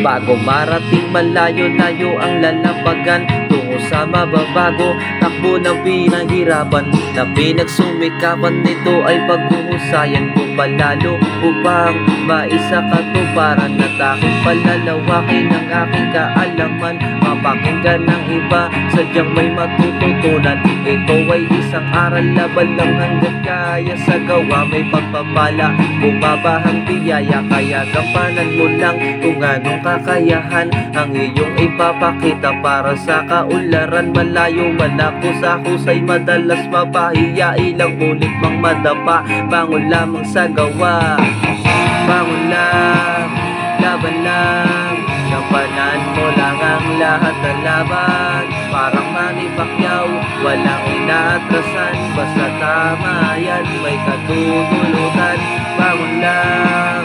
Bago marating malayo-layo ang lalampagan tungo sa mababago, takbo ng pinahirapan na pinagsumikapan. Nito ay paghuhusayan ko palalo upang maisakatuparan at aking palalawakin ang aking kaalaman. Mapakinggan ng iba, sadyang may matututunan. Ito ay isang aral, laban lang hanggat kaya. Sa gawa may pagpapala, bumabahang biyaya, kaya gampanan mo lang kung anong kakayahan ang iyong ipapakita para sa kaunlaran. Malayo man ako sa husay, madalas mapahiya, ilang ulit mang madapa. Bangon lamang sa gawa, bangon lang, laban lang, gampanan mo lang ang lahat ng laban. Parang Manny Pacquiao, walang inaatrasan, basta tama yan, may katutulutan. Bangon lang,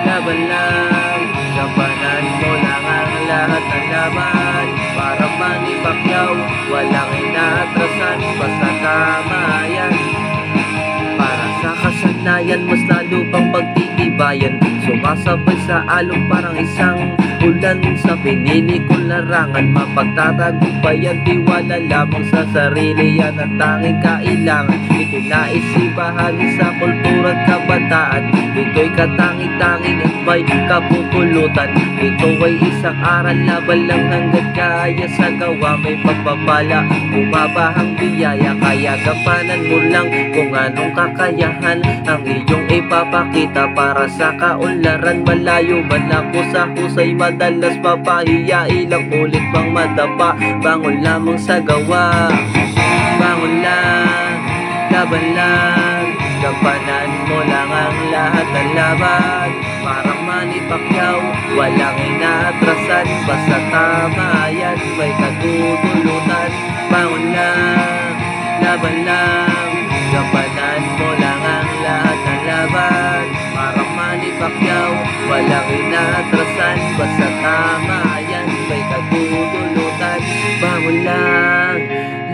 laban lang, gampanan mo lang ang lahat ng laban. Parang Manny Pacquiao, walang inaatrasan, basta tama yan. Para sa kasanayan, mas lalo pang pagtitibayan, sumasabay sa alon parang isang ulan. Sa pinili kong larangan, mapagtatagumpayan, tiwala lamang sa sarili, yan ang tanging kailangan. Ito nais ibahagi sa kultura at kabataan, ito'y katangi-tanging at may kapupulutan. Ito ay isang aral, laban lang hanggat kaya. Sa gawa may pagpapala, bumabahang biyaya, kaya gampanan mo lang kung anong kakayahan ang iyong ipapakita para sa kaunlaran. Malayo man ako sa husay, madalas mapahiya, ilang ulit bang madapa. Bangon lamang sa gawa, bangon lang, laban lang, gampanan mo lang ang lahat ng laban. Parang Manny Pacquiao, walang inaatrasan, basta tama yan, may katutulutan. Bangon lang, laban lang, gampanan mo lang ang lahat ng laban. Parang Manny Pacquiao, walang inaatrasan, basta tama yan, may katutulutan. Bangon lang,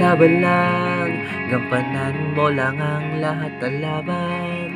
laban lang, gampanan mo lang ang lahat ng laban.